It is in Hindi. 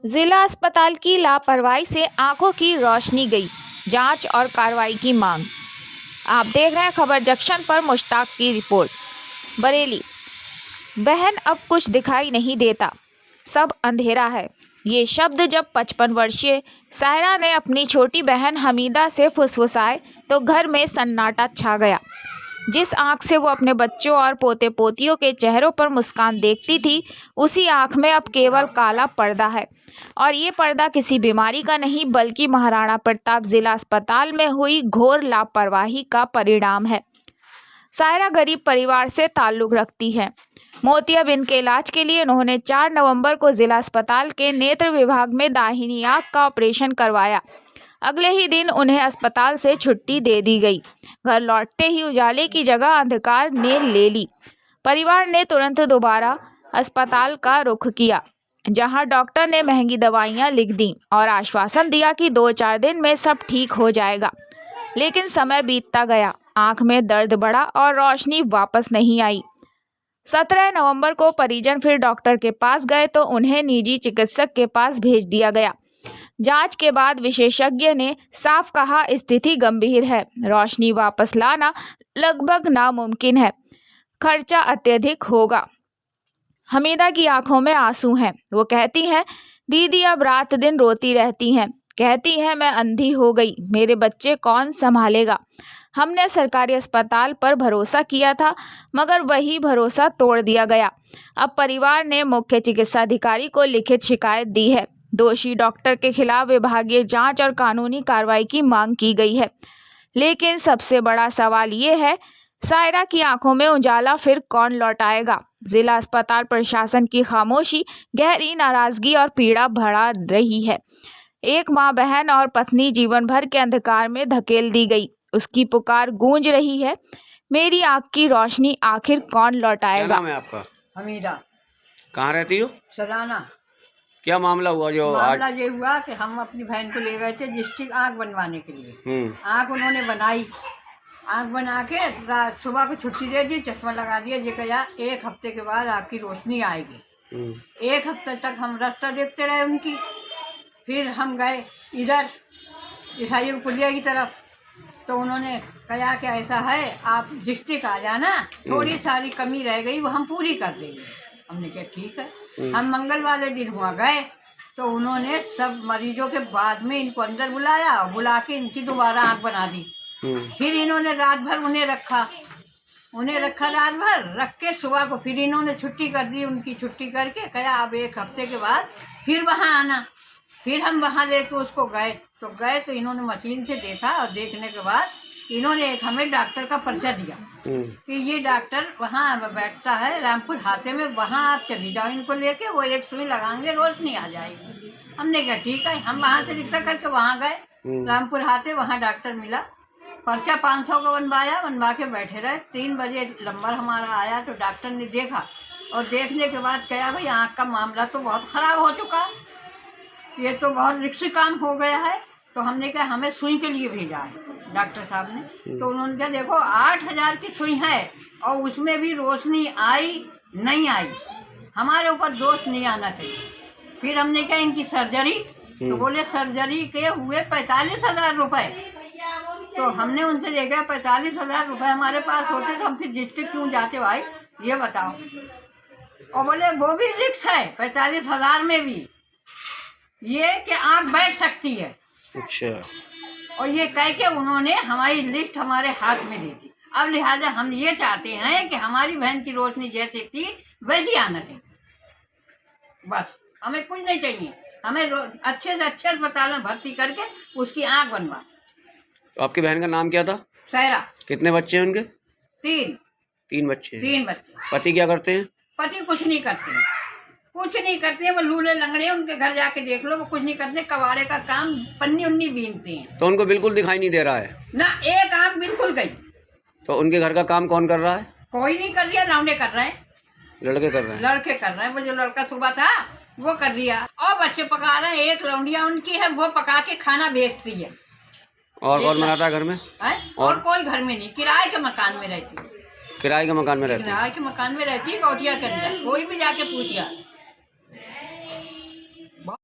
जिला अस्पताल की लापरवाही से आंखों की रोशनी गई। जांच और कार्रवाई की मांग। आप देख रहे हैं खबर जंक्शन पर। मुश्ताक की रिपोर्ट। बरेली। बहन अब कुछ दिखाई नहीं देता, सब अंधेरा है। ये शब्द जब 55 वर्षीय सायरा ने अपनी छोटी बहन हमीदा से फुसफुसाए तो घर में सन्नाटा छा गया। जिस आंख से वो अपने बच्चों और पोते पोतियों के चेहरों पर मुस्कान देखती थी, उसी आंख में अब केवल काला पर्दा है। और ये पर्दा किसी बीमारी का नहीं बल्कि महाराणा प्रताप जिला अस्पताल में हुई घोर लापरवाही का परिणाम है। सायरा गरीब परिवार से ताल्लुक रखती है। मोतियाबिंद के इलाज के लिए उन्होंने 4 नवंबर को जिला अस्पताल के नेत्र विभाग में दाहिनी आंख का ऑपरेशन करवाया। अगले ही दिन उन्हें अस्पताल से छुट्टी दे दी गई। घर लौटते ही उजाले की जगह अंधकार ने ले ली। परिवार ने तुरंत दोबारा अस्पताल का रुख किया, जहां डॉक्टर ने महंगी दवाइयां लिख दी और आश्वासन दिया कि 2-4 दिन में सब ठीक हो जाएगा। लेकिन समय बीतता गया, आंख में दर्द बढ़ा और रोशनी वापस नहीं आई। 17 नवंबर को परिजन फिर डॉक्टर के पास गए तो उन्हें निजी चिकित्सक के पास भेज दिया गया। जांच के बाद विशेषज्ञ ने साफ कहा, स्थिति गंभीर है, रोशनी वापस लाना लगभग नामुमकिन है, खर्चा अत्यधिक होगा। हमीदा की आंखों में आंसू हैं। वो कहती हैं, दीदी अब रात दिन रोती रहती हैं। कहती हैं, मैं अंधी हो गई, मेरे बच्चे कौन संभालेगा। हमने सरकारी अस्पताल पर भरोसा किया था, मगर वही भरोसा तोड़ दिया गया। अब परिवार ने मुख्य चिकित्सा अधिकारी को लिखित शिकायत दी है। दोषी डॉक्टर के खिलाफ विभागीय जांच और कानूनी कार्रवाई की मांग की गई है। लेकिन सबसे बड़ा सवाल ये है, सायरा की आंखों में उजाला फिर कौन लौटाएगा। जिला अस्पताल प्रशासन की खामोशी गहरी नाराजगी और पीड़ा बढ़ा रही है। एक मां, बहन और पत्नी जीवन भर के अंधकार में धकेल दी गई। उसकी पुकार गूंज रही है, मेरी आंख की रोशनी आखिर कौन लौटाएगा। क्या नाम है आपका? हमीदा। कहाँ रहती हो? सराना। क्या मामला हुआ जो मामला ये हुआ कि हम अपनी बहन को ले गए थे डिस्ट्रिक्ट आँख बनवाने के लिए। आँख उन्होंने बनाई, आँख बना के रात सुबह को छुट्टी दे दी, चश्मा लगा दिया। ये कहा 1 हफ्ते के बाद आपकी रोशनी आएगी। 1 हफ्ते तक हम रास्ता देखते रहे उनकी। फिर हम गए इधर ईसाई पुलिया की तरफ, तो उन्होंने कहा कि ऐसा है, आप डिस्ट्रिक्ट आ जाना, थोड़ी सारी कमी रह गई वो हम पूरी कर देंगे। हमने कहा ठीक है। हम मंगल वाले दिन हुआ गए तो उन्होंने सब मरीजों के बाद में इनको अंदर बुलाया और बुला के इनकी दोबारा आँख बना दी। फिर इन्होंने रात भर उन्हें रखा रात भर रख के सुबह को फिर इन्होंने छुट्टी कर दी। उनकी छुट्टी करके कहा अब 1 हफ्ते के बाद फिर वहाँ आना। फिर हम वहाँ लेके उसको गए तो इन्होंने मशीन से देखा और देखने के बाद इन्होंने एक हमें डॉक्टर का पर्चा दिया कि ये डॉक्टर वहाँ बैठता है रामपुर हाथे में, वहाँ आप चली जाओ इनको लेके, वो एक सुई लगाएंगे, रोशनी आ जाएगी। हमने कहा ठीक है। हम वहाँ से रिक्शा करके वहाँ गए रामपुर हाथे, वहाँ डॉक्टर मिला। पर्चा 500 का बनवा के बैठे रहे। 3 बजे नंबर हमारा आया तो डॉक्टर ने देखा और देखने के बाद कहा भाई आँख का मामला तो बहुत ख़राब हो चुका है, ये तो बहुत रिक्सी काम हो गया है। तो हमने कहा हमें सुई के लिए भेजा है डॉक्टर साहब ने। तो उन्होंने कहा देखो 8000 की सुई है और उसमें भी रोशनी आई नहीं आई, हमारे ऊपर दोष नहीं आना चाहिए। फिर हमने कहा इनकी सर्जरी, तो बोले सर्जरी के हुए 45,000 रुपये। तो हमने उनसे देखा 45,000 रुपये हमारे पास होते तो हम फिर डिस्ट्रिक्ट क्यों जाते भाई, ये बताओ। और बोले वो भी रिक्स है 45,000 में भी, ये कि आँख बैठ सकती है। अच्छा। और ये कह के उन्होंने हमारी लिस्ट हमारे हाथ में दे दी। अब लिहाजा हम ये चाहते हैं कि हमारी बहन की रोशनी जैसी थी वैसी आना चाहिए, बस हमें कुछ नहीं चाहिए। हमें अच्छे से अच्छे अस्पताल में भर्ती करके उसकी आँख बनवा। तो आपकी बहन का नाम क्या था? सायरा। कितने बच्चे हैं उनके? 3 बच्चे। 3 बच्चे। पति क्या करते हैं? पति कुछ नहीं करते हैं, वो लूले लंगड़े, उनके घर जाके देख लो, वो कुछ नहीं करते। कबाड़े का काम, पन्नी उन्नी बीनते हैं। तो उनको बिल्कुल दिखाई नहीं दे रहा है ना, एक आँख बिल्कुल गई। तो उनके घर का काम कौन कर रहा है? कोई नहीं कर रहा, लौंडे कर रहे हैं, लड़के कर रहे हैं। लड़के कर रहे हैं। वो जो लड़का सुबह था वो कर रहा और बच्चे पका रहे हैं। एक लौंडिया उनकी है, वो पका के खाना बेचती है। और कौन बनाता है घर में? और कोई घर में नहीं, किराए के मकान में रहती है। किराए के मकान में रहती है? किराए के मकान में रहती है, कोठिया के अंदर। कोई भी जाके पूछिया